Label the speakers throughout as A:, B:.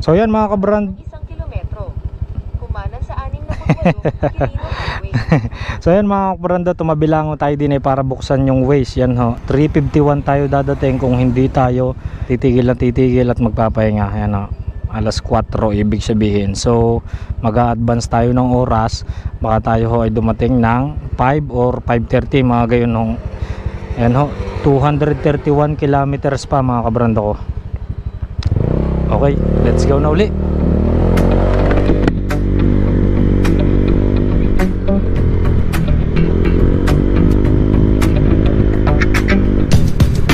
A: So yan mga kabrand.
B: 1 kilometro. Kumanan sa 68 Quirino Highway.
A: So yan mga kabrando, tumabilango tayo din para buksan yung Waze. Yan ho, 3:51 tayo dadating. Kung hindi tayo titigil at magpapahinga. Yan ho, alas 4 ibig sabihin. So mag-a-advance tayo ng oras. Baka tayo ho ay dumating ng 5 or 5:30 mga gayon ho. Yan ho, 231 kilometers pa mga kabrando ko. Okay, let's go na uli.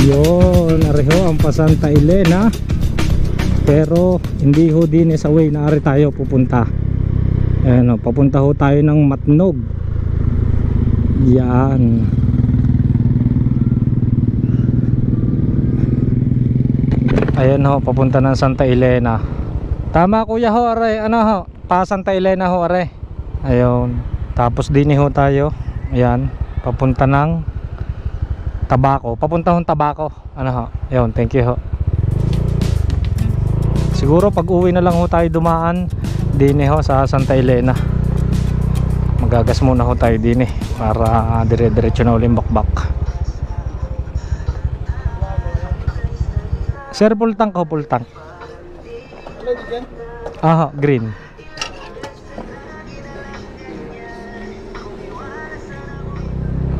A: Yun, areho ang Santa Elena. Pero hindi ho din sa way na ari tayo pupunta. Ayan o, papunta ho tayo ng Matnog. Yan. Ayan ho, papunta ng Santa Elena. Tama kuya ho, are. Ano ho, pa Santa Elena ho, are. Ayun. Tapos din ho tayo. Ayan, papunta ng Tabaco. Papunta hong Tabaco. Ano ho, ayun, thank you ho. Siguro pag uwi na lang ho tayo dumaan din ho sa Santa Elena. Magagas muna ho tayo din para dire-diretso na ulit bakbak. Sir, full tank o full tank? Aha, green.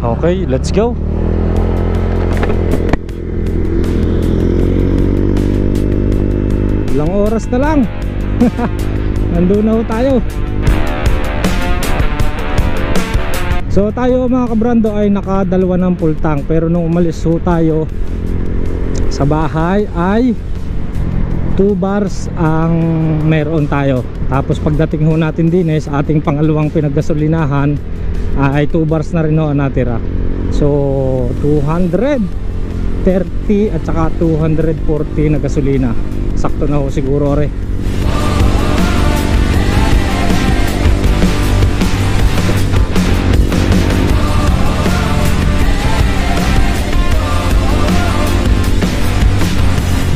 A: Okay, let's go. Ilang oras na lang. Nandun na ho tayo. So tayo mga kabrando ay nakadalawa ng full tank. Pero nung umalis ho tayo sa bahay ay 2 bars ang meron tayo. Tapos pagdating ho natin din sa ating pangalawang pinaggasolinahan ay 2 bars na rin ho natira. So 230 at saka 240 na gasolina. Sakto na ho siguro re.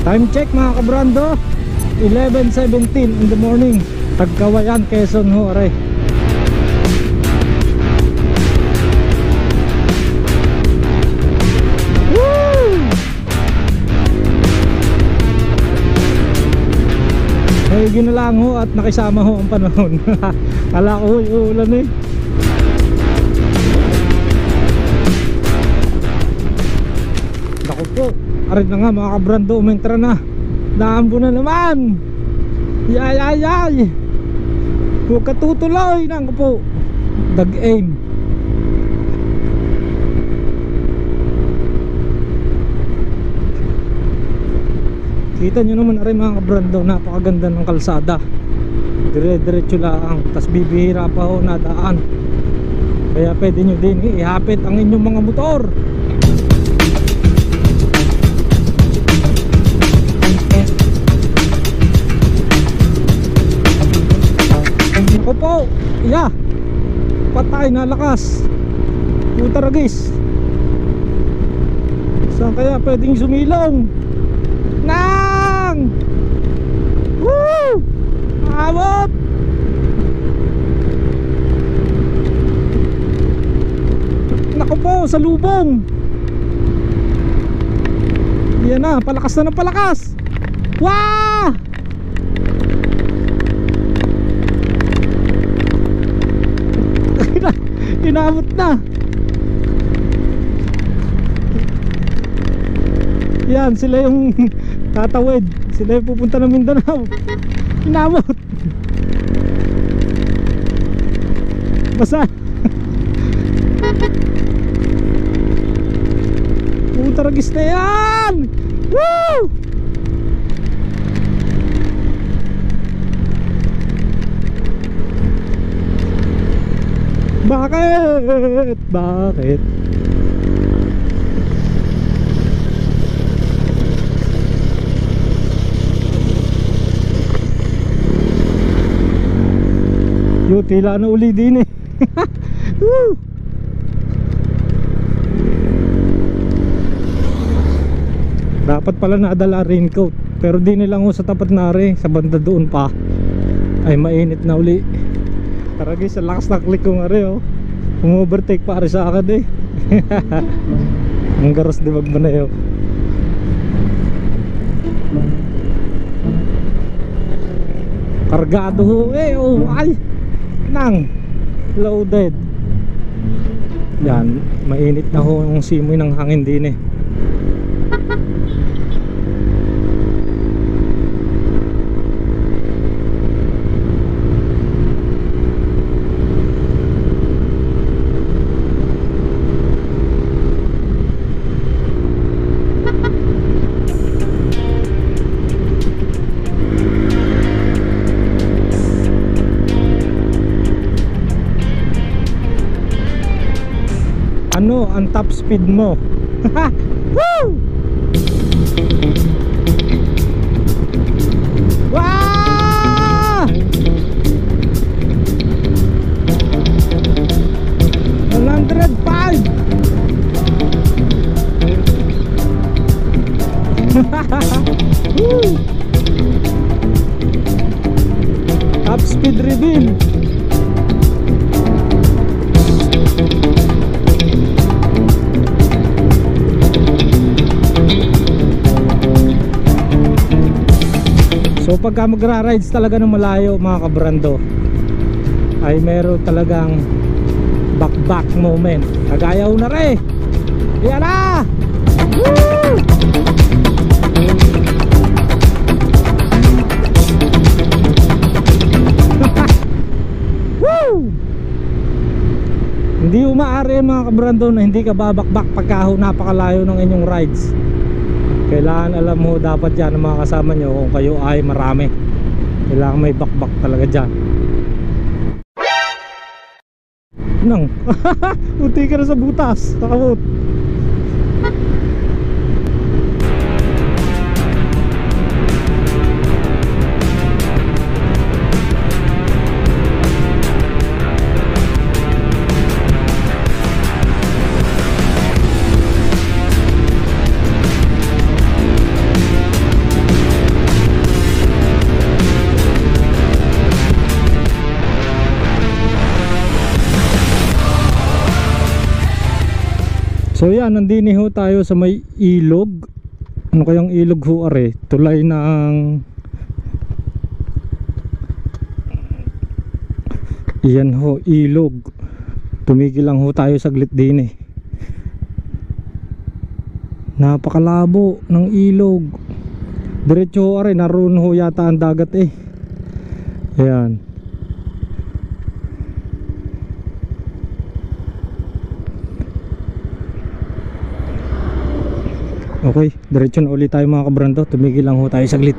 A: Time check mga kabrando, 11:17 in the morning. Tagkawayan, Quezon ho, aray. Woo! Ay, ginalang ho at nakisama ho ang panahon. Kala ko uulan Naku po, aray na nga mga kabrando, umentra na. Naambo na naman. Yay. Huwag ka tutuloy. Naku po, dag-aim. Kita nyo naman aray mga kabrando, napakaganda ng kalsada. Dire-diretso lang, tas bibihira pa ho na daan. Kaya pwede nyo din ihapit ang inyong mga motor. Ako po, patay na lakas. Puta ragis. Saan kaya pwedeng sumilong? Nang! Woo! Abot! Naku po, sa lubong. Yan na, palakas na ng palakas. Wah! Inabot na. Yan, sila yung tatawid. Sila yung pupunta ng Mindanao. Inabot. Basa. Puta ragis na yan. Woo! Bakit? Bakit? Yo, tila na uli din Woo! Dapat pala nadala raincoat. Pero di nilang sa tapat na rin, sa banda doon pa ay mainit na uli. Tara guys, sa lakas ng click ko nga rin oh. Umovertake pa rin sa akin eh. Ang garos di magmanayo. Kargado ho eh oh, ay nang loaded. Yan, mainit na ho yung simoy ng hangin din eh. Ano ang top speed mo? Woo! Wow! 105. Woo! Top speed reveal. So pagka magra-rides talaga ng malayo mga kabrando, ay meron talagang back moment. Kagayaw na rin. Yan na! Woo! Woo! Hindi umaari mga kabrando na hindi ka babakbak pagka napakalayo ng inyong rides. Kailangan alam mo dapat yan ng mga kasama nyo kung kayo ay marami. Kailangan may bakbak talaga dyan. Nang uti ka na sa butas. Takot. So yan, nandini ho tayo sa may ilog. Ano kayang ilog ho are? Tulay ng Iyan ho, ilog. Tumigil lang ho tayo saglit din eh. Napakalabo ng ilog. Diretso ho are, naroon ho yata ang dagat eh. Ayan. Okay, diretso na ulit tayo mga kabrando. Tumigil lang ho tayo saglit.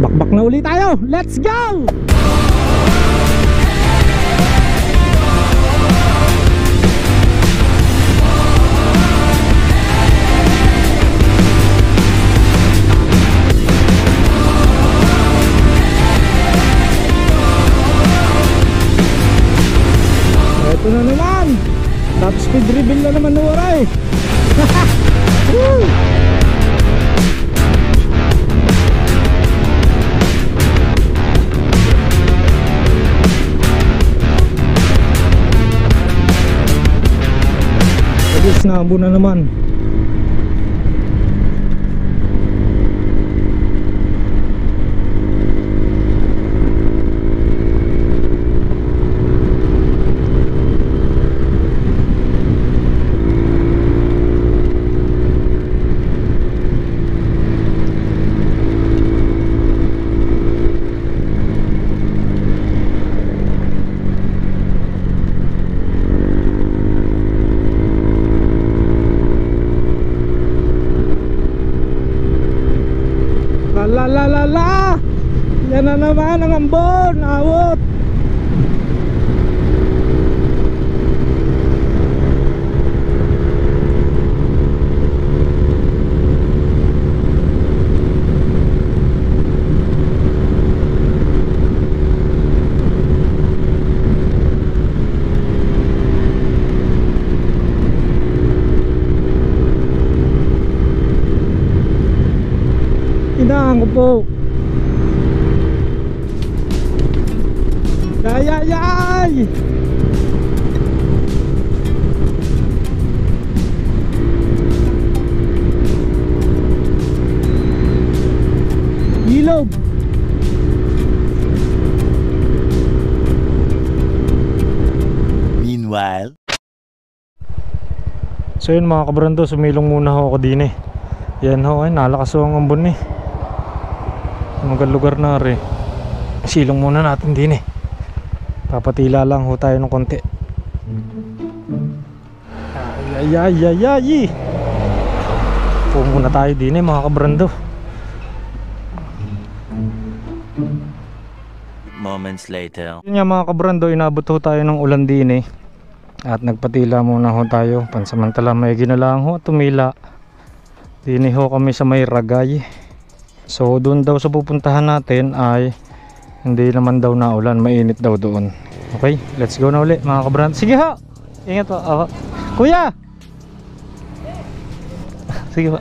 A: Bakbak na ulit tayo. Let's go! Ito na naman. Top speed reveal na naman nuwaray. Woo! Agis na abo na naman. La yan na naman ang ambon, awot. po. Yay! Ilog.
C: Meanwhile,
A: so yun mga kabrando, sumilong muna ho ako din eh. Yan ho, ay nalakas ho ang ambon eh. Magal lugar na rin. Silong muna natin din eh. Papatila lang ho tayo ng konti. Ay. Po muna tayo din eh mga kabrando.
C: moments later.
A: Yun nga mga kabrando, inabot ho tayo ng ulan din eh. At nagpatila muna ho tayo. Pansamantala may ginalang ho at tumila. Dini ho kami sa may Ragay. So doon daw sa pupuntahan natin ay hindi naman daw na ulan, mainit daw doon. Okay, let's go na uli mga kabrando. Sige ho, ingat po. Kuya, sige po.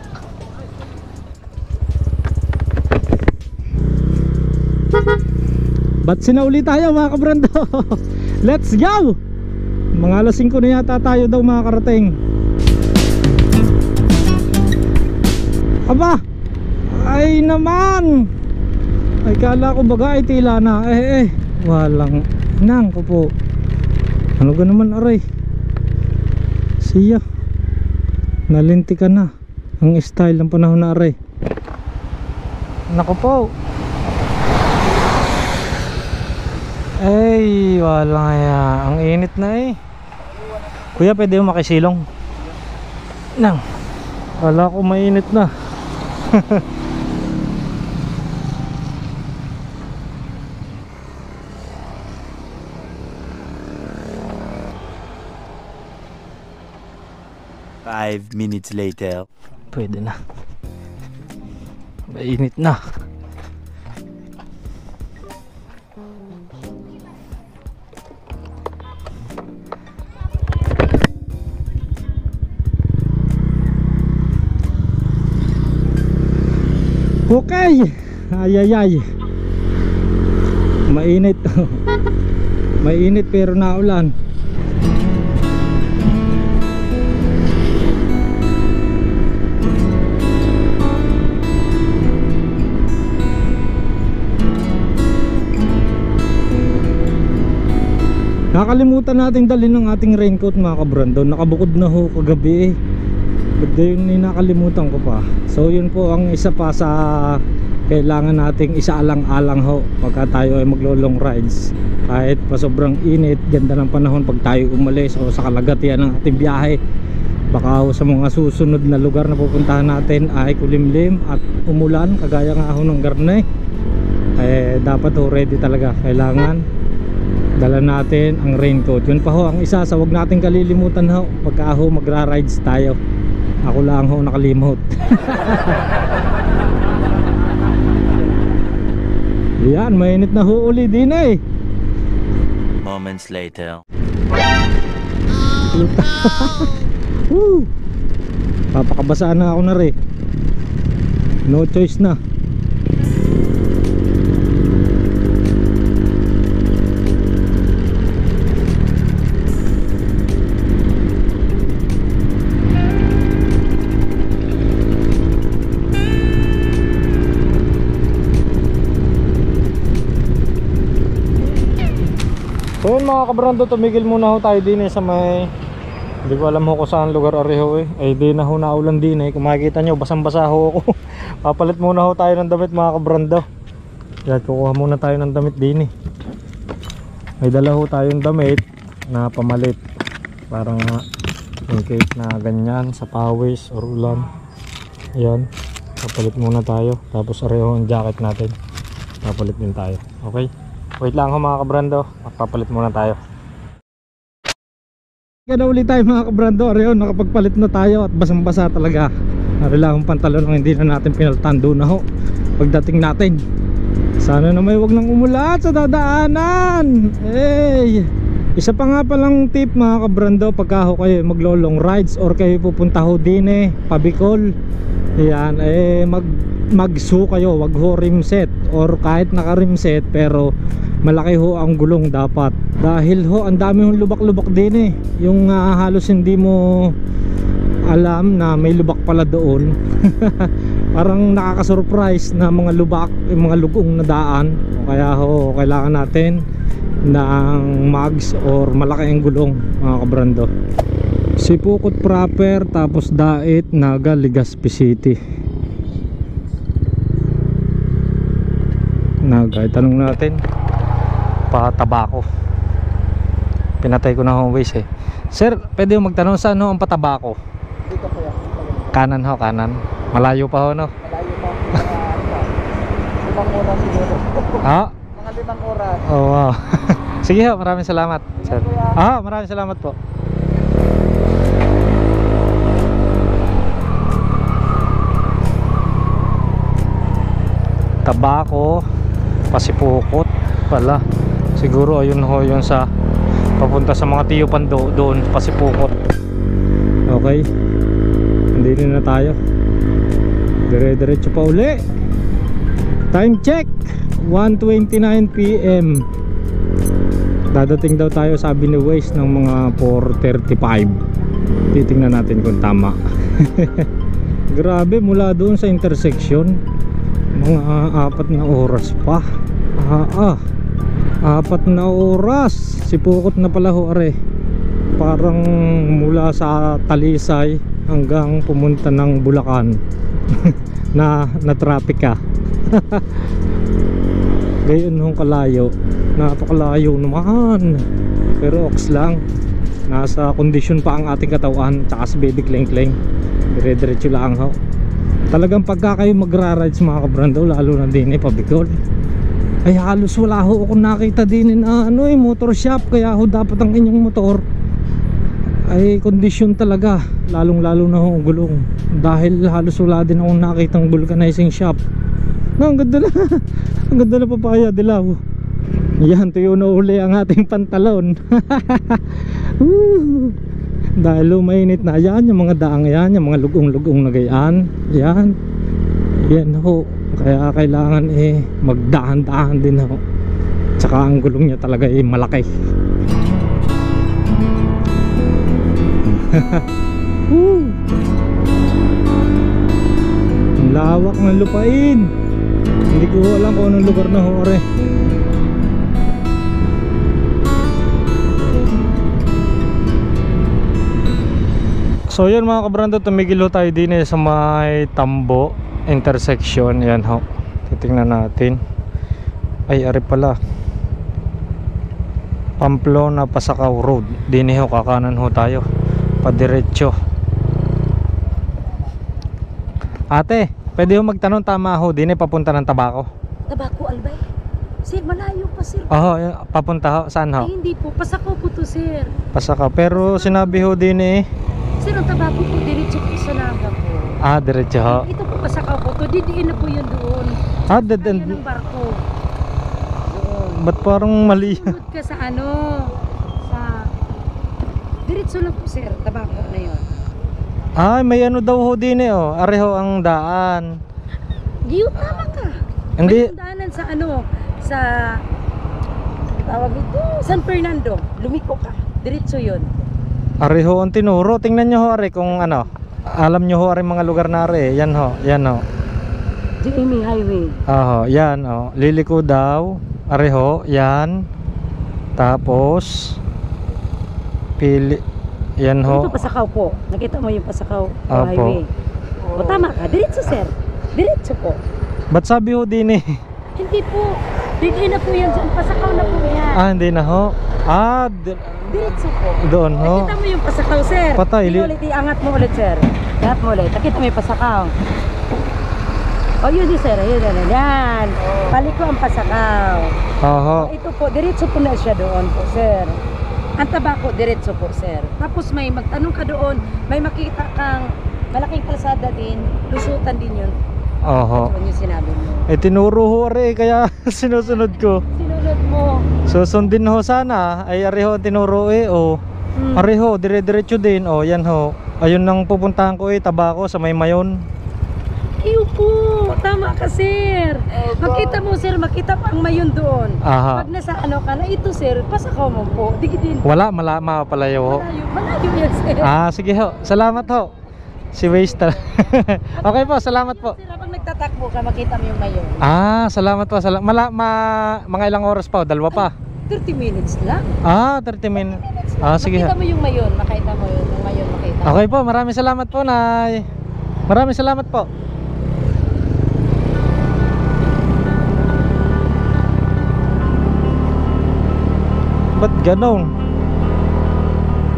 A: Ba't sinauli tayo mga kabrando? Let's go! Mga alas 5 na yata tayo daw makakarating. Aba! Ay naman! Ay kala ko baga ay tila na. Walang nang ko po. Ano ga naman aray? Siya nalinti ka na. Ang style ng panahon na aray. Nako po. Ay, wala kaya. Ang init na eh. Kuya, pwede mo makisilong? Nang. Wala ko mainit na.
C: Five minutes later.
A: Pwede na. Mainit na. Okay. Ay. Mainit. Mainit pero naulan. Nakalimutan nating dalhin ng ating raincoat mga kabrando. Nakabukod na ho kagabi eh. Ba't yun nakalimutan ko pa. So yun po ang isa pa sa kailangan nating isaalang-alang ho pagka tayo ay maglo-long rides. Kahit pa sobrang init, ganda ng panahon pag tayo umalis o sa kalagatian ng ating biyahe. Baka ho sa mga susunod na lugar na pupuntahan natin ay kulimlim at umulan kagaya nga ho ng Garne. Dapat ho ready talaga. Kailangan dala natin ang raincoat. Yun pa ho ang isa sa wag nating kalilimutan ho pagka ho magra-rides tayo. Ako lang ho nakalimot. Yan, mainit na ho uli din eh.
C: Moments later.
A: Papakabasaan na ako na rin. No choice na. So yun mga kabrando, tumigil muna ho tayo din eh sa may, hindi ko alam ho kung saan lugar areho eh. Ay di na ho naulan din eh. Kung makikita nyo, basang basa ho ako. Papalit muna ho tayo ng damit mga kabrando. Kaya kukuha muna tayo ng damit din eh. May dala ho tayong damit na pamalit. Parang in case na ganyan sa pawis or ulan. Ayan, papalit muna tayo. Tapos areho ang jacket natin. Papalit din tayo. Okay? Wait lang ho mga kabrando, magpapalit muna tayo. Kaya ulit tayo mga kabrando, areho nakapagpalit na tayo at basang basa talaga. Narilahong pantalon ang hindi na natin pinaltan doon na ho pagdating natin. Sana na may wag nang umulan sa dadaanan. Isa pa nga palang tip mga kabrando, pagka ho kayo maglo long rides or kayo pupunta ho din eh, Pabicol. Ayan, mag-zoo kayo, wag ho rimset, or kahit naka rimset pero malaki ho ang gulong dapat, dahil ho ang dami hong lubak-lubak din eh, yung halos hindi mo alam na may lubak pala doon. Parang nakaka-surprise na mga lubak, yung mga lugong na daan. Kaya ho kailangan natin ng mags or malaki ang gulong mga kabrando. Sipukot proper, tapos Dait, Naga, Legazpi City. Naga, itanong natin patabako. Pinatay ko na home waste eh. Sir, pwede yung magtanong saan ho ang patabako?
D: Dito po yan.
A: Kanan ho, kanan. Malayo pa ho no?
D: Malayo pa. 5 oras siguro.
A: Ha?
D: Mga 5 oras.
A: Oh wow. Sige ho, maraming salamat sir. Maraming salamat po. Tabako, Pasipukot pala. Siguro ayun ho yun sa papunta sa mga Tiyo Pando doon, Pasipukot. Okay, hindi na tayo, dire-diretso pa uli. Time check 1:29 PM. Dadating daw tayo, sabi ni Waze, ng mga 4:35. Titingnan natin kung tama. Grabe, mula doon sa intersection mga 4 na oras pa. 4 na oras. Sipukot na pala ho are. Parang mula sa Talisay hanggang pumunta ng Bulacan. na traffic ka. Gayon hong kalayo. Napakalayo naman. Pero oks lang. Nasa kondisyon pa ang ating katawan, tsaka si baby kleng-kleng. Dire-diretso lang ho. Talagang pagka kayo magra-rides mga kabrando, lalo na din pabikol, ay halos wala ho akong nakita din na motor shop. Kaya ho dapat ang inyong motor ay kondisyon talaga, lalong lalo na ho ang gulong, dahil halos wala din akong nakitang vulcanizing shop. Ang ganda na. Ang ganda na papaya dilaw. Yan, tuyo na uli ang ating pantalon. Dahil lumainit na yan, yung mga daang yan, yung mga lugong-lugong na gayaan. Yan. Yan ho. Kaya kailangan magdahan-dahan din ho. Tsaka ang gulong niya talaga malaki. Ang lawak ng lupain. Hindi ko alam kung anong lugar na ho ore. So yun mga kabrando, tumigil ho tayo din sa may Tambo intersection. Yan ho, titingnan natin. Ay ari pala, Pamplona Pasakaw Road. Din ho, kakanan ho tayo, padiretso. Ate, pwede ho magtanong, tama ho din papunta ng Tabako?
E: Tabako Albay? Sir, malayo pa sir.
A: Papunta ho, saan ho?
E: Ay, hindi po, Pasakaw po to sir.
A: Pasakaw, pero sinabi ho din
E: Sir, ang Tabako po, diretso po sa Naga po.
A: Diretso ho.
E: Ito po Pasakaw po to, didiin na po yun doon.
A: Dead
E: Kaya
A: end.
E: ng barko. Doon.
A: Ba't parang mali?
E: Sunod ka sa sa diretso lang po sir, Tabako na yun.
A: Ay, may daw ho din areho ang daan.
E: Giyo, tama ka.
A: Hindi.
E: May daanan sa sa tawag ito, San Fernando. Lumiko ka, diretso yun.
A: Areho ang tinuro. Tingnan nyo ho are kung alam nyo ho are mga lugar na are. Yan ho, yan ho.
E: GMA Highway.
A: Yan ho. Liliko daw. Areho, yan. Tapos pili. Yan ho.
E: Ito Pasakaw po. Nakita mo yung Pasakaw
A: Opo.
E: Highway. O tama ka, diretso sir. Diretso po.
A: Ba't sabi ho din
E: Hindi po. Hindi na po yan. Pasakaw na po yan.
A: hindi na ho.
E: Diretso po.
A: Doon ho.
E: Nakita mo yung Pasakaw sir.
A: Patay,
E: Ulit, iangat mo ulit sir. Iangat mo ulit. Nakita mo yung Pasakaw. Yun din sir. Yun. Yan. Balik ko ang Pasakaw. Ito po. Diretso po na siya doon po sir. Ang Tabako, diretso po sir. Tapos may magtanong ka doon. May makita kang malaking kalsada din. Lusutan din yun. Yun yung sinabi mo.
A: Tinuro ho are kaya sinusunod ko.
E: Sinunod mo.
A: Susundin ho sana. Ay areho tinuro Areho, dire-diretso din. Yan ho. Ayun nang pupuntahan ko Tabako sa may Mayon.
E: Iyo po. tama ka, sir. Makita mo, sir, makita pa ang mayon doon.
A: Aha.
E: Pag nasa ano ka na, ito, sir, pasakaw mo po. Digidin.
A: Wala, mapalayo ho.
E: Malayo yan, sir.
A: Sige ho. Salamat ho. Si Waste. Okay po, salamat po.
E: Sir, habang nagtatakbo ka, makita mo yung mayon.
A: Salamat po. Mga ilang oras pa, dalawa pa.
E: 30 minutes lang.
A: 30 minutes. Sige
E: Makita
A: ho.
E: mo yung mayon, makita mo yun. Yung mayon, makita.
A: Okay po, maraming salamat po, Nay. Maraming salamat po. Ba't ganun?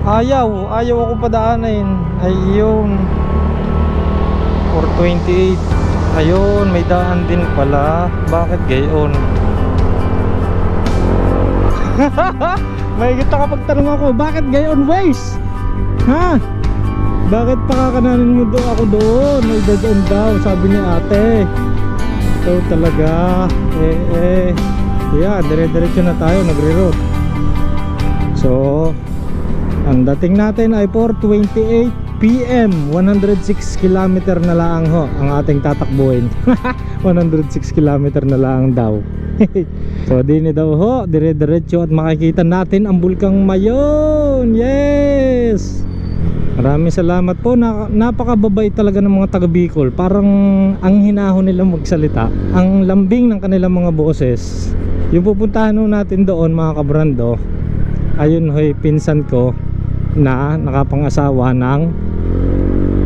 A: Ayaw ako padaanin. Ayun. 428. Ayun, may daan din pala. Bakit gayon? May kita kapag tanong ako, bakit gayon, Waze? Ha? Bakit pakakananin mo doon ako doon? May dadaan daw, sabi ni ate. So talaga. Yeah, dire-diretso na tayo, nagre-route. So ang dating natin ay 4:28 PM, 106 km na lang ho ang ating tatakbuhin. 106 km na lang daw. So dini daw ho, dire-diretso at makikita natin ang bulkang Mayon. Yes! Maraming salamat po. Napakababait talaga ng mga taga Bicol. Parang ang hinahon nila magsalita, ang lambing ng kanilang mga boses. Yung pupuntahan natin doon, mga kabrando, ayun ho'y pinsan ko na nakapangasawa ng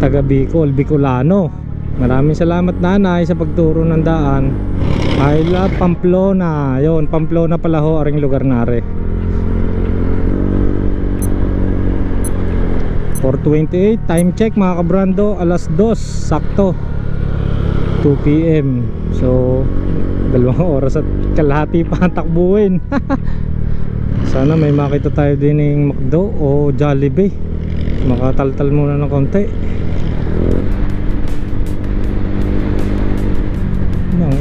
A: taga Bicol, Bicolano. Maraming salamat, nanay, sa pagturo ng daan. I love Pamplona. Ayun, Pamplona pala ho, aring lugar nare. 4:28, time check mga kabrando, alas 2 sakto, 2 PM. So 2 oras at kalahati pa ang takbuhin. Sana may makita tayo din ng McDo o Jollibee. Makataltal muna ng konti.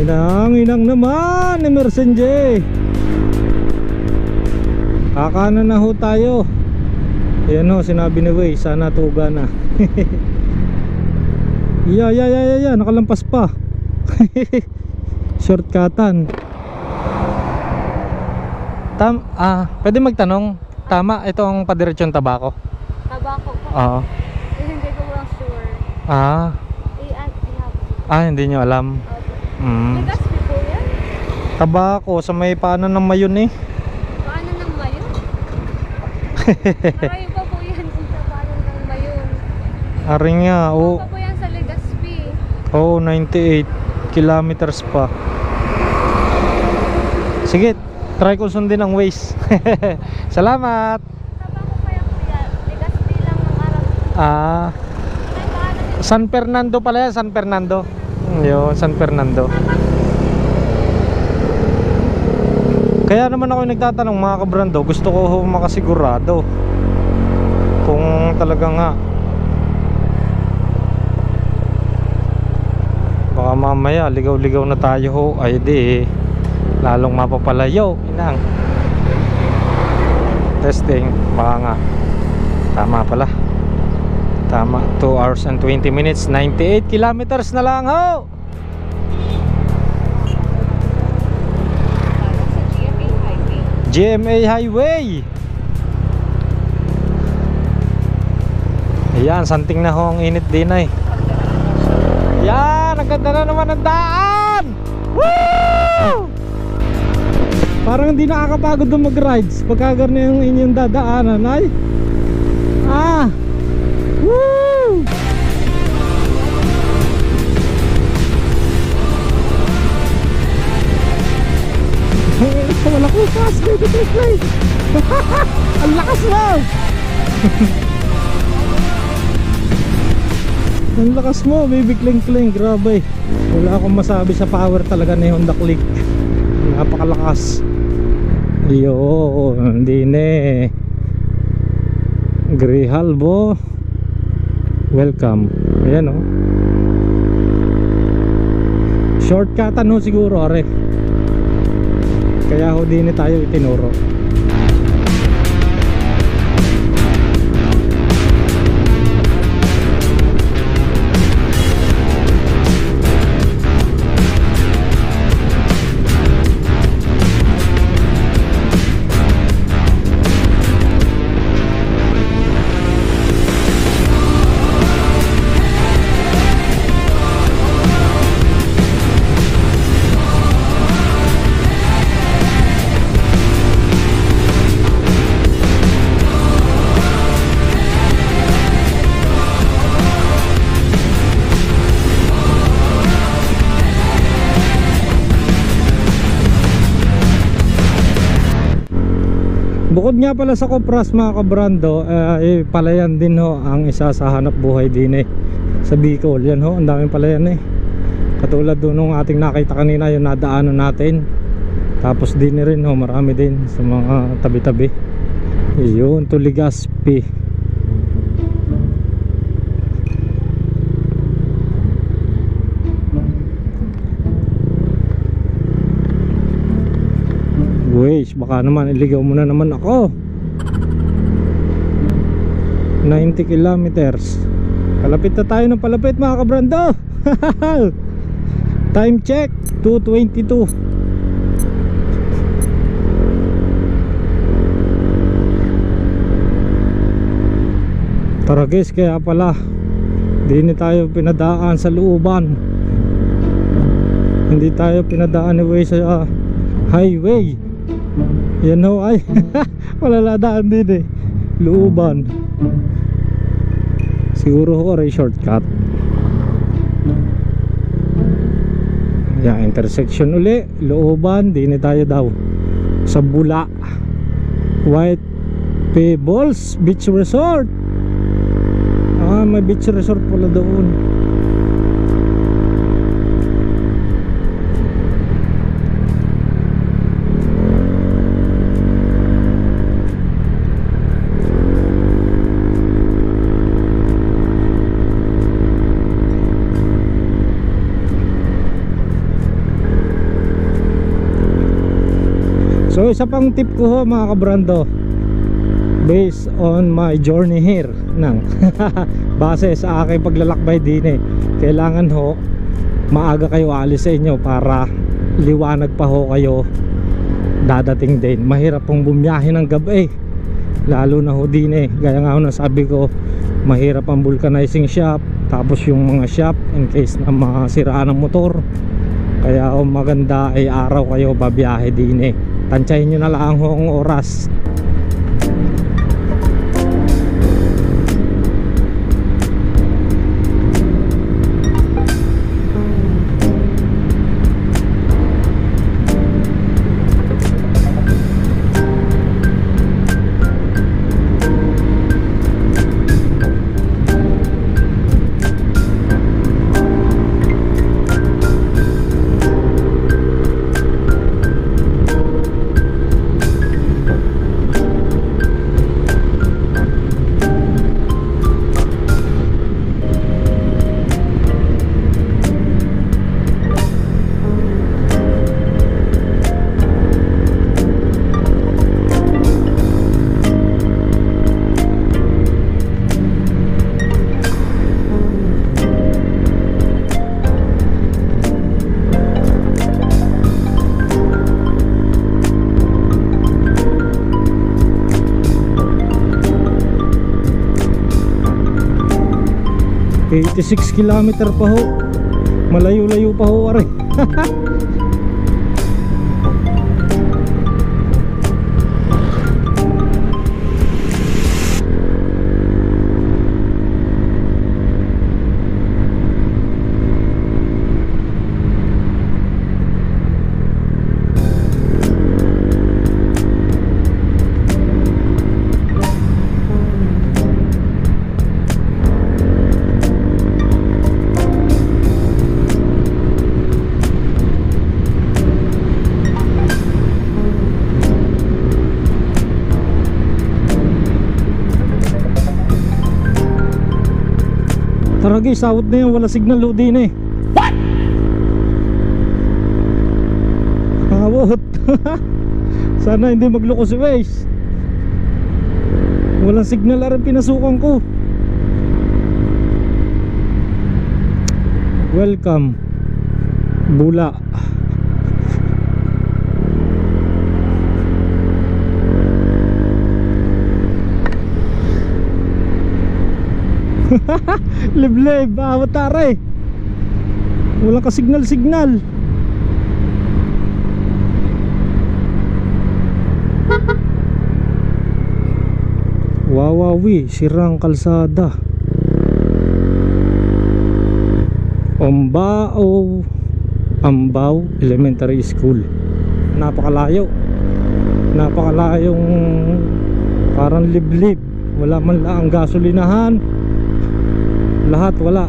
A: Inang naman Emerson J. Kakanan na ho tayo. Ayan ho, sinabi ni Way, sana tuga na. Yeah, nakalampas pa. Shortcutan. Pwede magtanong, tama ito ang padiretsyon Tabako?
B: Tabako po.
A: Oo.
B: Hindi ko lang sure.
A: Hindi nyo alam.
B: Legaspi po yan?
A: Tabako, sa may paano ng Mayon eh.
B: Paano ng Mayon? Marayo pa po yan sa paano ng Mayon.
A: Aring nga,
B: Pa po yan sa Legaspi.
A: 98 kilometers pa. Sige, try ko sundin ang Waze. Salamat.
B: Tabako pa yan kuya. Legaspi lang ang araw.
A: San Fernando pala yan, San Fernando. Yun, San Fernando. Kaya naman ako nagtatanong mga kabrando, gusto ko makasigurado kung talaga nga baka mamaya ligaw-ligaw na tayo ho, ay di lalong mapapalayo. Inang testing, baka nga tama pala. Tama, 2 hours and 20 minutes, 98 kilometers na lang ho. GMA Highway. Ayan, santing na ho ang init din ay. Yan, ang ganda na naman ang daan. Woo! Parang hindi nakakapagod na mag-rides pagka ganyan yung inyong dadaanan ay. Woo! Wala ko fast, baby, play. Ang lakas mo. Ang lakas mo, baby, kling. Grabe. Wala akong masabi sa power talaga ni Honda Click. Napakalakas. Hindi Grijalbo, welcome. Ayan o. Shortcutan ho siguro are. Kaya ho din tayo itinuro. Bukod nga pala sa Kopras mga kabrando, palayan din ho ang isa sa hanap buhay din sa Bicol. Yan ho, ang daming palayan katulad doon nung ating nakita kanina, yung nadaanan natin. Tapos din rin ho, marami din sa mga tabi-tabi. Yun, Tuligaspi. Waze, baka naman iligaw mo na naman ako. 90 kilometers. Palapit na tayo ng palapit mga kabrando. Time check 2:22. Tara guys, kaya pala di tayo pinadaan sa looban. Hindi tayo pinadaan ni Waze sa highway. Yan ho ay malaladaan din looban. Siguro ho ay shortcut. Yan, intersection uli, looban, din tayo daw sa Bula White Pebbles Beach Resort. May beach resort pala doon. So isa pang tip ko ho mga kabrando, based on my journey here nang base sa aking paglalakbay din kailangan ho maaga kayo alis sa inyo para liwanag pa ho kayo dadating din. Mahirap pong bumiyahe ng gabi lalo na ho din gaya nga ho na sabi ko, mahirap ang vulcanizing shop, tapos yung mga shop in case na masiraan ng motor. Kaya maganda ay araw kayo babiyahe din tansyahin nyo na lang ho ang oras. ...86 kilometer pa ho. Malayo-layo pa ho are. Tara guys, sawot na yan, wala signal ho din What? Awot. Sana hindi magloko si Waze. Walang signal na rin pinasukan ko. Welcome Bula. Liblib, awat taray. Walang ka signal. Wawawi, sirang kalsada. Ambao Elementary School. Napakalayo. Napakalayong parang liblib. Wala man lang ang gasolinahan. Lahat wala.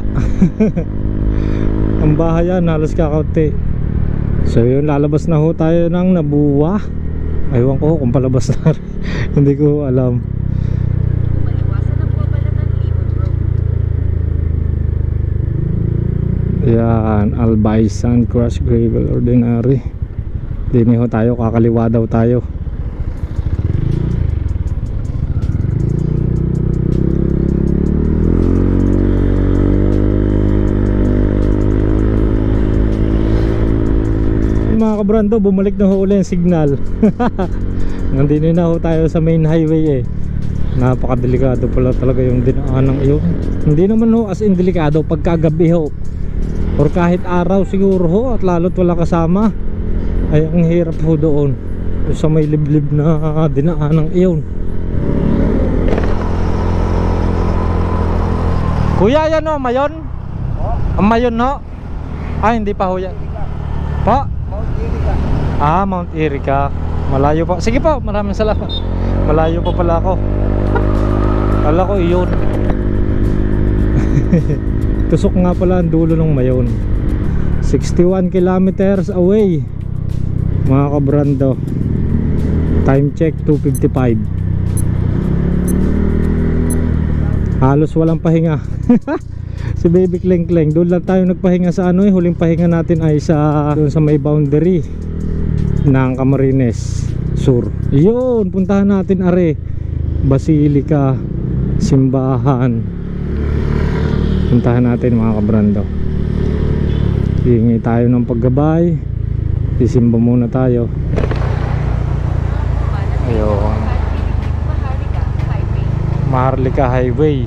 A: Ang bahayan halos kakaunti. So yun, lalabas na ho tayo ng Nabuwa. Aywan ko kung palabas na rin. Hindi ko alam.
B: Maliwasan ang buwabalatan Limon Road.
A: Yan, Albaisan Crush Gravel Ordinary. Dini ho tayo, kakaliwa daw tayo. Mga kabrando, bumalik na ho ulit yung signal. Nandito na ho tayo sa main highway eh. Napakadelikado pala talaga yung dinaanan iyon. Hindi naman ho as in delikado pagkagabi ho or kahit araw siguro ho, at lalo't wala kasama. Ay ang hirap ho doon sa may liblib na dinaanan iyon. Kuya, yan o, mayon? Ang mayon no? Ay hindi pa ho yan. Pa? Mount Erica. Malayo pa. Sige po, maraming salamat. Malayo pa pala ako. Kala ko iyon. Tusok nga pala ang dulo ng mayon. 61 kilometers away. Mga kabrando. Time check 2:55. Halos walang pahinga. Si Baby Kleng Kleng, doon lang tayo nagpahinga sa ano eh. Huling pahinga natin ay sa doon sa may boundary ng Camarines Sur. Yun, puntahan natin are Basilica, simbahan. Puntahan natin mga kabrando. Hingi tayo ng paggabay. Sisimba muna tayo. Ayun, Maharlika Highway.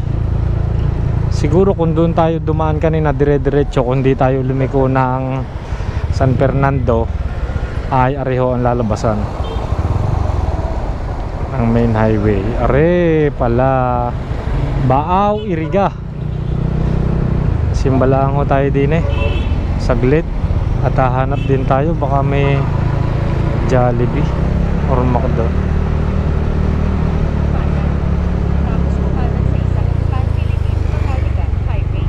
A: Siguro kung doon tayo dumaan kanina dire-diretso, kung di tayo lumiko ng San Fernando, ay areho ang lalabasan ng main highway. Are pala Baaw, Iriga. Simbalaan ko tayo din eh saglit at hahanap din tayo, baka may Jollibee or McDo.
B: Tapos kumanan sa isang Pan Philippine Maharlika Highway.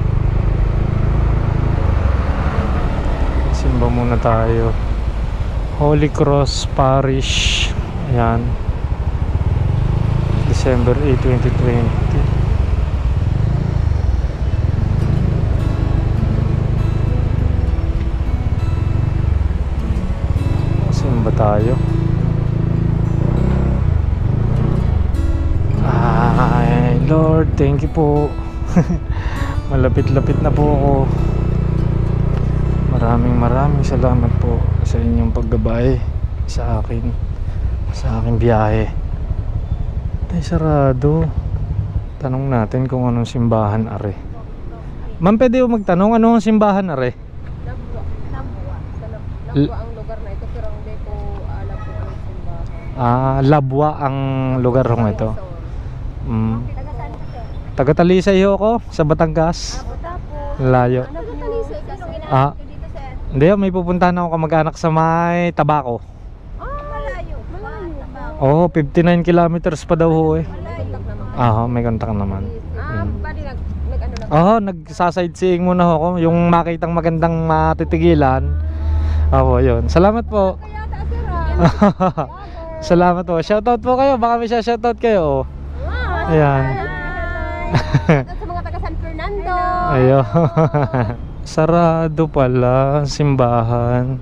A: Simba muna tayo. Holy Cross Parish. Ayan, December 8, 2020. Simba tayo. Ay Lord, thank you po. Malapit-lapit na po ako. Maraming salamat po sa inyong paggabay sa akin, sa aking biyahe. Ay sarado. Tanong natin kung anong simbahan are. Ma'am, pwede mo magtanong anong simbahan are?
B: Labuwa. Sa Labuwa ang lugar na ito, pero hindi ko alam kung anong simbahan.
A: Labwa ang lugar kong ito. Taga Talisay ho ako sa Batangas. Layo. Hindi, may pupuntahan ako kamag-anak sa may Tabaco.
B: Malayo.
A: Oh, 59 kilometers pa daw ho eh. May kontak naman.
B: Bali nag-ano lang.
A: Nagsasightseeing muna ho ako. Yung makitang magandang matitigilan. Yun. Salamat po. Salamat po. Shoutout po kayo. Baka may shoutout kayo. Ayan.
B: Sa mga taga San Fernando.
A: Ayun. Sarado pala simbahan.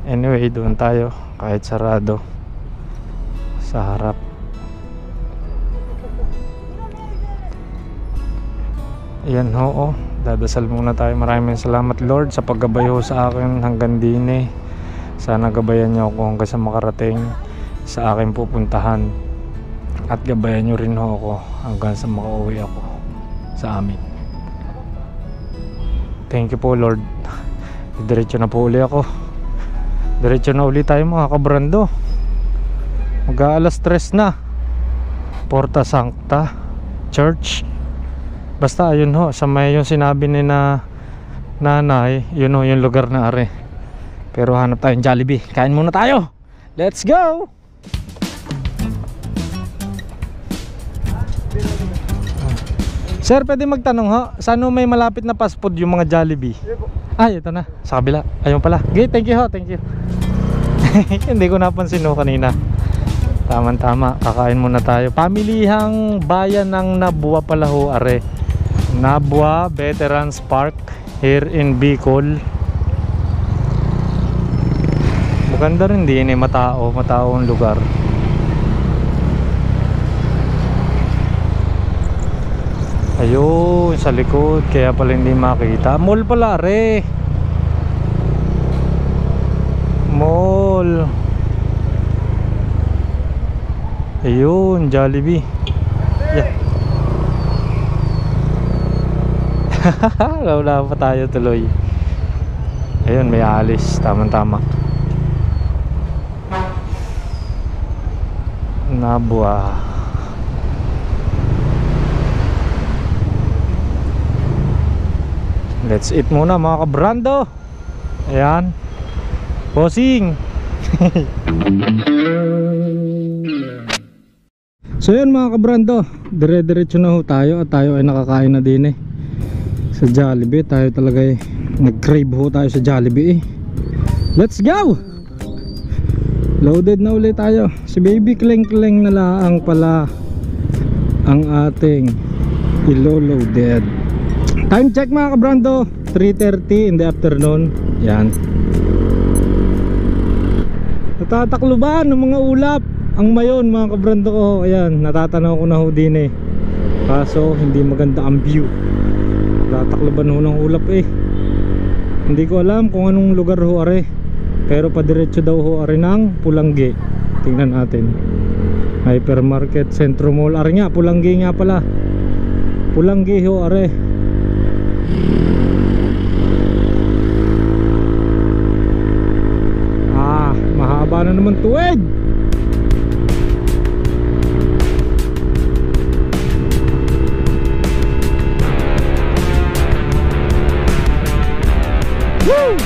A: Anyway, doon tayo kahit sarado sa harap. Ayan ho, dadasal muna tayo. Maraming salamat Lord sa paggabay ho sa akin hanggang dine. Sana gabayan niyo ako hanggang sa makarating sa aking pupuntahan, at gabayan niyo rin ho ako hanggang sa makauwi ako sa amin. Thank you po Lord. Diretso na po uli ako. Diretso na uli tayo mga kabrando. Mag-aalas 3 na. Porta Sancta Church. Basta ayun ho, sa may yung sinabi ni na nanay, yun ho yung lugar na are. Pero hanap tayong Jollibee. Kain muna tayo. Let's go! Sir, pwede magtanong ho, saan ho may malapit na fast food yung mga Jollibee? Ay, ito na, sa kabila. Ayun pala. Okay, thank you ho, thank you. Hindi ko napansin ho kanina. Tama, kakain muna tayo. Pamilihang bayan ng Nabua pala ho, are. Nabua Veterans Park here in Bicol. Maganda rin din eh, matao ang lugar. Ayun, sa likod, kaya pala hindi makita. Mall pala, are. Mall. Ayun, Jollibee. Yeah. Wala pa tayo tuloy. Ayun, may alis. Tama. Nabua. Let's eat muna mga kabrando. Ayan. Bossing. So yun mga kabrando, dire-diretso na ho tayo. At tayo ay nakakain na din eh sa Jollibee. Tayo talaga eh, nag-crave ho tayo sa Jollibee eh. Let's go! Loaded na ulit tayo. Si baby kleng-kleng na lang pala ang ating ilo-loaded. Time check mga kabrando, 3:30 in the afternoon. Yan. Natatakluban ng mga ulap ang mayon mga kabrando ko. Ayan, natatanaw ko na ho din eh. Kaso hindi maganda ang view. Natatakluban ho ng ulap eh. Hindi ko alam kung anong lugar ho are. Pero padiretso daw ho are ng Pulanggi. Tingnan natin. Hypermarket Centro Mall. Are nga, Pulanggi nga pala. Pulanggi ho are. Mahaba na naman tuwid. Woo!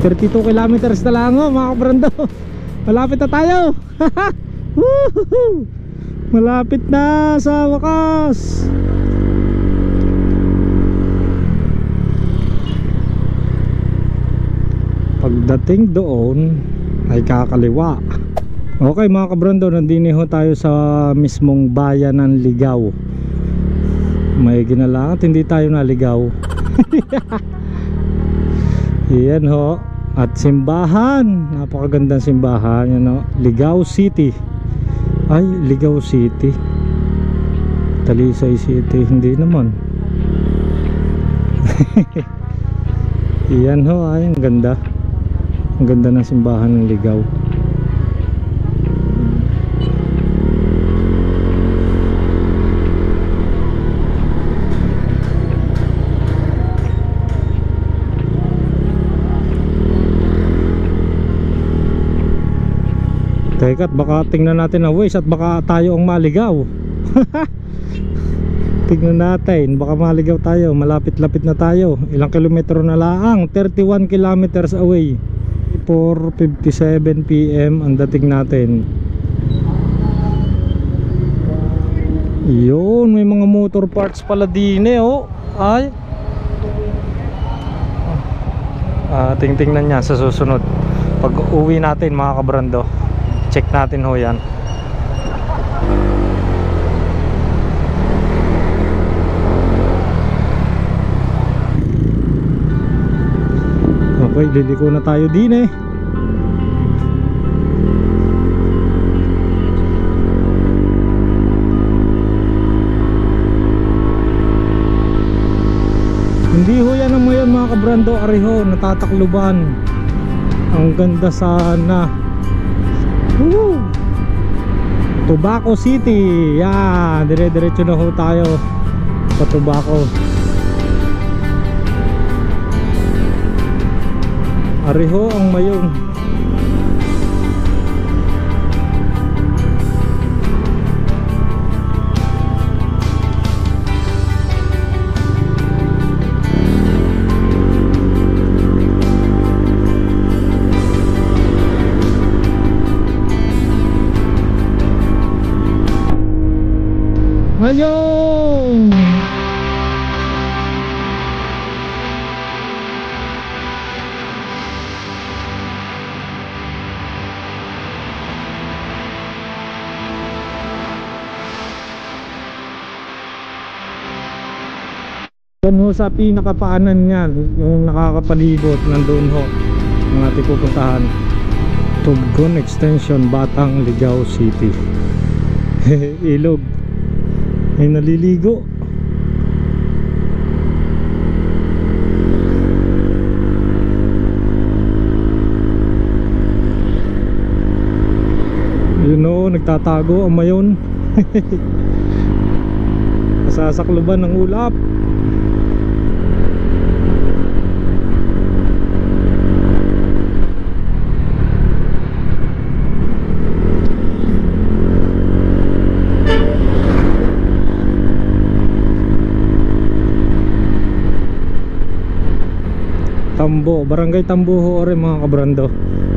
A: $32 kilometers na lang oh, mga kabrando. Malapit na tayo. Malapit na sa wakas. Pagdating doon ay kakaliwa. Okay mga kabrando, nandini ho tayo sa mismong bayan ng Ligaw. May ginalangat, hindi tayo naligaw. Yan ho. At simbahan, napakagandang simbahan. Yan ho, Ligaw City. Ay, Ligaw City. Talisay City, hindi naman. Yan ho, ay, ang ganda. Ang ganda ng simbahan ng Ligaw. Teka, baka tingnan natin ang Waze at baka tayo ang maligaw. Tingnan natin, baka maligaw tayo. Malapit-lapit na tayo. Ilang kilometro na lang? 31 kilometers away. 4:57 PM ang dating natin. Yun, may mga motor parts pala din eh oh. Ay. Tingnan niya sa susunod. Pag uwi natin mga kabrando, check natin ho yan. Okay, liliko na tayo din eh. Hindi ho yan ang mayon mga kabrando, ariho, natatakluban. Ang ganda sana. Woo! Tobacco City. Yan, dire-diretso na ho tayo sa Tobacco. Ariho ang mayong. Ayun! Doon ho sa pinakapaanan niyan, yung nakakapalibot, nandun ho ang ating pupuntahan. Tugon Extension, Batang, Ligao City. Ilog ay naliligo. Yun o, nagtatago ang mayon. Nasasakluban ng ulap. Tambo, Barangay Tambo ho ore mga kabrando.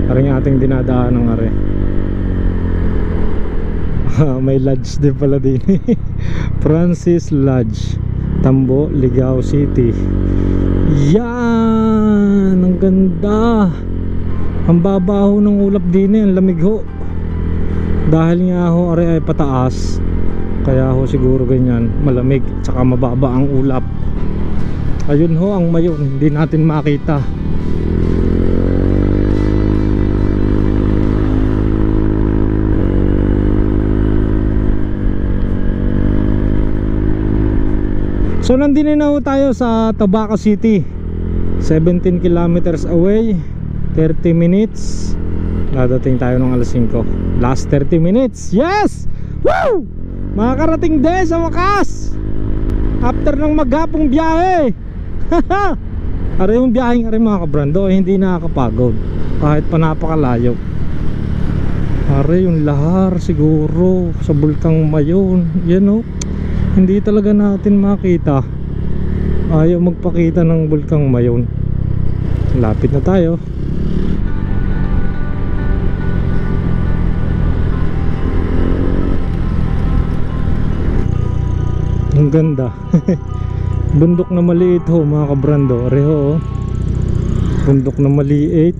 A: Are yung ating dinadaan ng are. May lodge din pala din. Francis Lodge, Tambo, Ligao City. Yan, ang ganda. Ang babaho ng ulap din eh, ang lamig ho. Dahil nga ho are ay pataas, kaya ho siguro ganyan, malamig tsaka mababa ang ulap. Ayun ho ang mayon, hindi natin makita. So nandito na ho tayo sa Tabaco City. 17 kilometers away, 30 minutes. Dadating tayo ng alas 5. Last 30 minutes. Yes! Woo! Makakarating din sa wakas. After ng maghapong biyahe. Are yung biyaheng are mga kabrando, hindi nakakapagod kahit pa napakalayo. Are yung lahar siguro sa Bulkang Mayon. Yan o, hindi talaga natin makita. Ayaw magpakita ng Bulkang Mayon. Lapit na tayo. Ang ganda. Bundok na maliit ho mga kabrando. Reho oh. Bundok na maliit.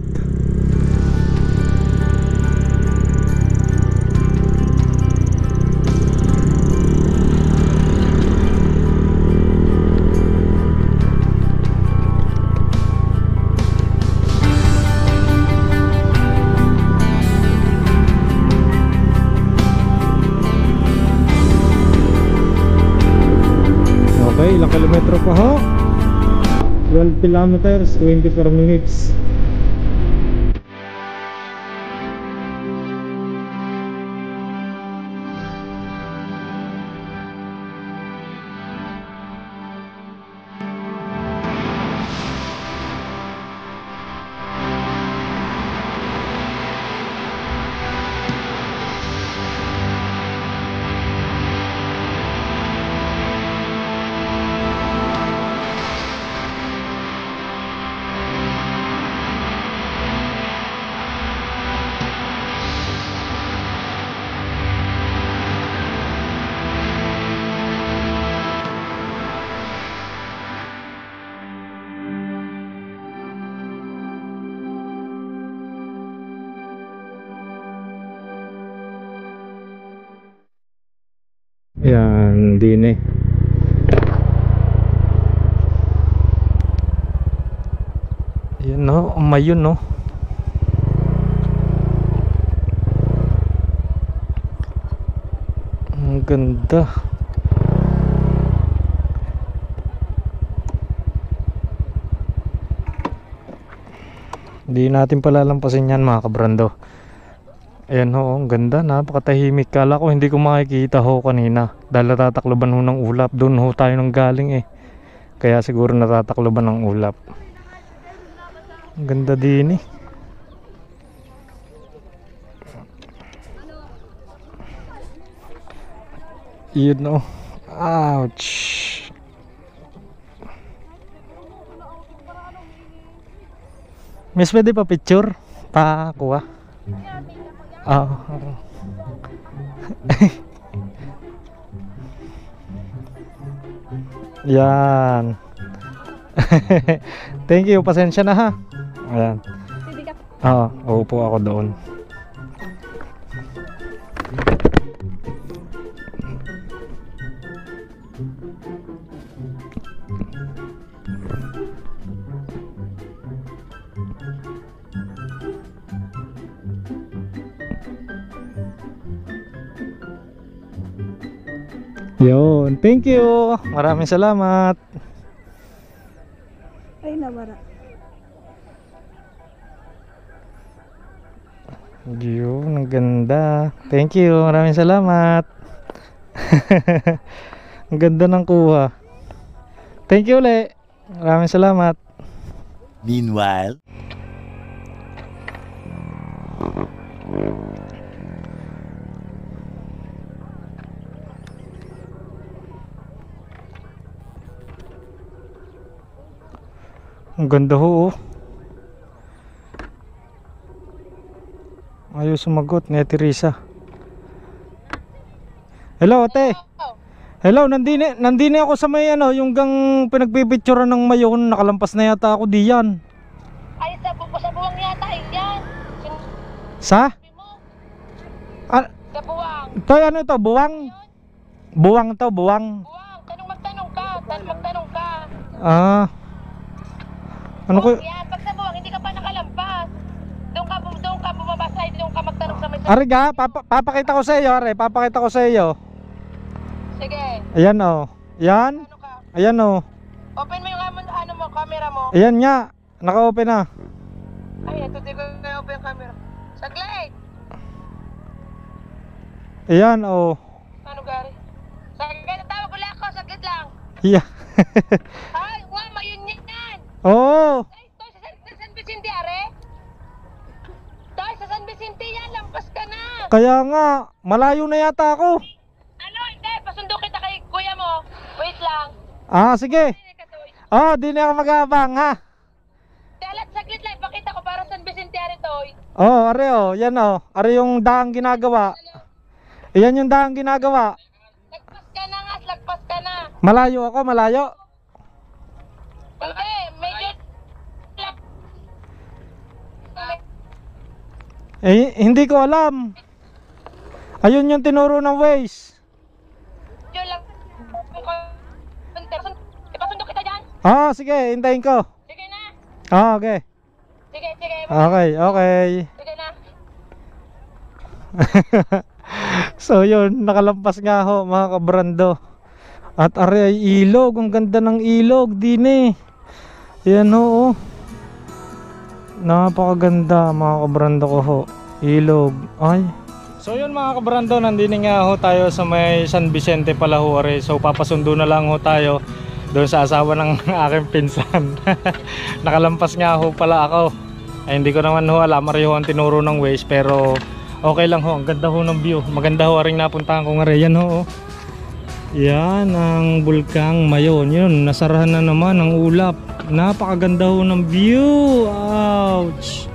A: Okay, ilang kilometro pa ho? 12 kilometers, 24 minutes. Yan, din eh. Yan no, Mayon no. Ang ganda. Hindi natin palalampasin yan mga kabrando. Ayan ho, ang ganda, napakatahimik. Kala ko hindi ko makikita ho kanina dahil natatakloban ho ng ulap. Doon ho tayo nang galing eh, kaya siguro natatakloban ng ulap. Ang ganda din eh. Yun o. Ouch. Miss, pwede pa picture? Pa kuha? Yan. Thank you, pasensya na ha. Ayan.
B: Hindi ka.
A: Oo, uupo ako doon. Yun, thank you. Maraming salamat.
B: Ay, nawara.
A: Yun, ang ganda. Thank you, maraming salamat. Ang ganda ng kuha. Thank you ulit. Maraming salamat.
C: Meanwhile,
A: ang ganda ho, oh. Ayaw sumagot ni Teresa. Hello, ate. Hello, nandini ako sa may ano, yung gang pinagpipicturean ng mayon. Nakalampas na yata ako diyan.
B: Ay, sa buwang yata, yan.
A: Sa?
B: Sa buwang.
A: Ito, ano ito? Buwang? Buwang to, buwang.
B: Buwang, magtanong ka.
A: Ah. Ano ko?
B: Yan, pag sa buwang, hindi ka pa nakalampas. Doon ka bumaba side, doon ka magtanong sa may...
A: Are ga, papakita ko sa iyo, are. Papakita ko sa iyo.
B: Sige.
A: Ayan oh. Yan.
B: Ano ka?
A: Ayan oh.
B: Open mo yung ano mo, camera mo.
A: Ayan nga. Naka-open na.
B: Ay, ito di ko na-open yung camera. Saglit!
A: Ayan oh.
B: Ano, Gary? Saglit, tawag ulit ako, saglit lang.
A: Yeah.
B: Ay, yun yan!
A: Oh.
B: Ay, toy, sa San Vicente, are? Toy, sa San Vicente yan, lampas ka na!
A: Kaya nga, malayo na yata ako.
B: Ano, hindi, pasundo kita kay kuya mo. Wait lang.
A: Ah, sige.
B: Hindi ka, Toy.
A: Oh, di na ako mag-aabang ha.
B: Dalat, saglit lang, ipakita ko para San Vicente, are, Toy.
A: Oh, are oh. Yan oh. Are yung daang ginagawa. Ayan yung daang ginagawa.
B: Lagpas ka na nga, lagpas ka na.
A: Malayo ako, malayo.
B: Hindi, medyo...
A: Eh, hindi ko alam. Ayun yung tinuro ng Waze.
B: Medyo lang. Ipasundo kita dyan.
A: Ah, sige, hintayin ko.
B: Sige na.
A: Ah, okay.
B: Sige.
A: Okay, okay.
B: Sige na.
A: So yun, nakalampas nga ho mga kabrando. At are ay ilog, ang ganda ng ilog din eh. Yan ho, oh. Napakaganda mga kabrando ko ho. Ilog, ay. So yun mga kabrando, nandini nga ho tayo sa may San Vicente pala ho are. So papasundo na lang ho tayo doon sa asawa ng aking pinsan. Nakalampas nga ho pala ako. Ay, hindi ko naman ho alam, mariho ang tinuro ng Waze, pero okay lang ho, ang ganda ho ng view. Maganda ho ring napuntahan ko nga rin. Yan ho, oh. Yan ang Bulkang Mayon. Yun, nasarahan na naman ang ulap. Napakaganda ho ng view. Ouch.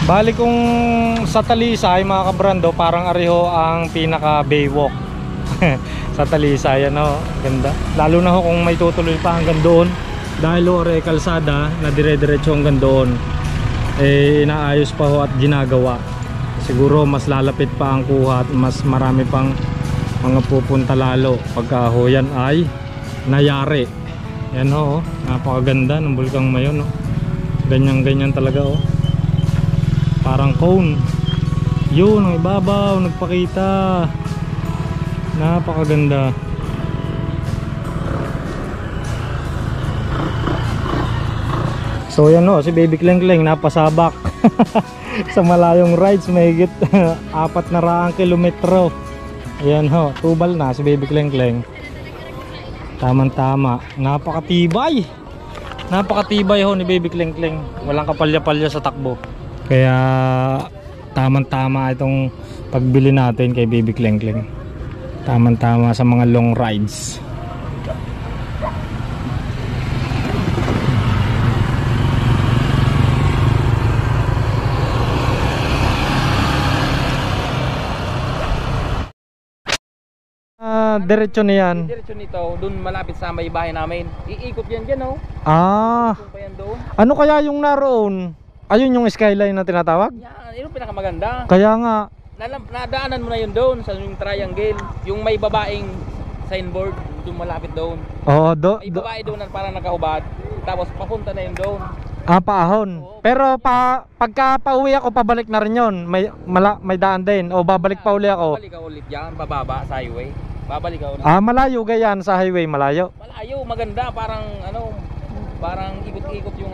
A: Bali kung sa Talisay mga kabrando, parang ariho ang pinaka baywalk. Sa Talisay, ano, ganda. Lalo na ho kung may tutuloy pa hanggang doon. Dahil ho are kalsada na dire-diretso hanggang doon, eh inaayos pa ho at ginagawa. Siguro mas lalapit pa ang kuha at mas marami pang mga pupunta lalo pagka ho yan ay nayari. Yan ho, napakaganda ng Bulkang Mayon, no? Ganyan-ganyan talaga, oh. Parang cone. Yun, ang ibabaw nagpakita. Napakaganda. So yan o, si Baby Kleng Kleng napasabak sa malayong rides, mahigit 400 kilometro. Ayan ho, tubal na si Baby Kleng Kleng. Tamang-tama, napakatibay. Napakatibay ho ni Baby Kleng Kleng. Walang kapalya-palya sa takbo. Kaya tamang-tama itong pagbili natin kay Baby Kleng Kleng. Tamang-tama sa mga long rides. diretso niyan?
D: Diretso nito, doon malapit sa may bahay namin. Iikot yan dyan, oh.
A: Ah,
D: Kung pa yan doon.
A: ano kaya yung naroon? Ayun yung skyline na tinatawag?
D: Yan, yun ang pinakamaganda.
A: Kaya nga.
D: Nadaanan mo na yun doon sa yung triangle. Yung may babaeng signboard, doon malapit doon.
A: Oo,
D: May babae doon na parang nakahubad. Tapos papunta na yun doon.
A: paahon. Pero pagka pauwi ako, pabalik na rin yun. May daan din. O babalik pa uli ako.
D: Babalik ka ulit dyan, bababa sa highway. Babalik ka ulit.
A: Malayo gayan sa highway, malayo.
D: Malayo, maganda, parang parang ikot-ikot yung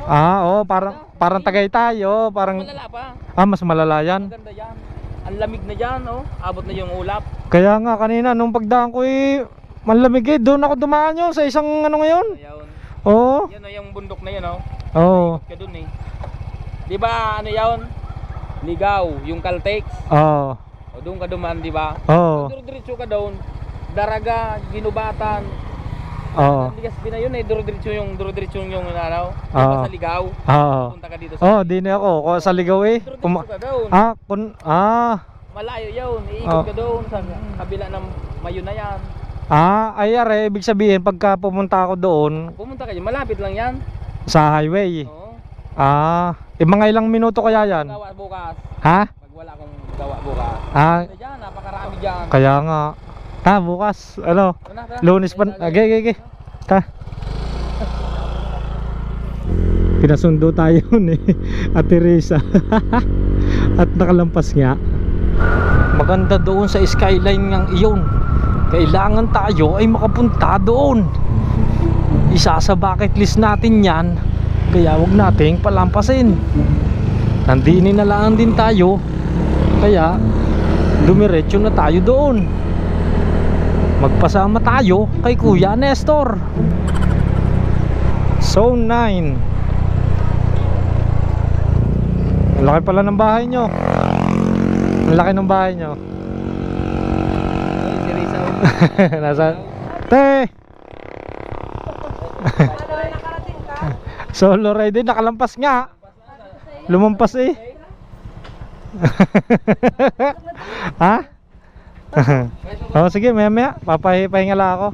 A: Oo, parang Tagaytay, parang
D: malala pa.
A: mas malala yan.
D: Maganda yan. Ang lamig na dyan, oh. Abot na yung ulap.
A: Kaya nga kanina nung pagdaan ko malamig doon ako dumaan yun sa isang ngayon.
D: Ayun.
A: Oo.
D: Yan yung bundok na yun, oh.
A: Oo.
D: Ikot ka dun eh. Di ba yun? Ligaw, yung Caltex.
A: Oo.
D: O doon ka duman, di ba?
A: Oo.
D: Duro-diretso ka doon. Daraga, Ginubatan.
A: Oo.
D: Ligaspi na yun eh. Duro-diretso yung
A: Oo.
D: sa Ligaw.
A: Oo.
D: Punta ka dito sa
A: Di na ako sa ligaw
D: Duro-diretso ka doon. Malayo yun. Iikot ka doon sa kabila ng mayo na yan.
A: Ibig sabihin pagka pumunta ako doon
D: Pumunta ka dyan. Malapit lang yan.
A: sa highway.
D: Oo.
A: Mga ilang minuto kaya yan?
D: Gawa bukas.
A: Ha?
D: Pag wala akong gawa bukas. Ano dyan? Napakarami dyan.
A: Kaya nga. Bukas,
D: Tara.
A: Lunes pa. Ge. Pinasundo tayo ni Ate Risa. At nakalampas nga. Maganda doon sa skyline ng iyon. Kailangan tayo ay makapunta doon. Isa sa bucket list natin yan. Kaya wag nating palampasin. Nandini na lang din tayo. Kaya dumiretso na tayo doon. Magpasama tayo kay Kuya Nestor. Zone 9. Ang laki pala ng bahay nyo. Ang laki ng bahay nyo. Nasa Te! Solo ride nakalampas nga. Lumampas Ha? Sige, maya papahinga lang ako.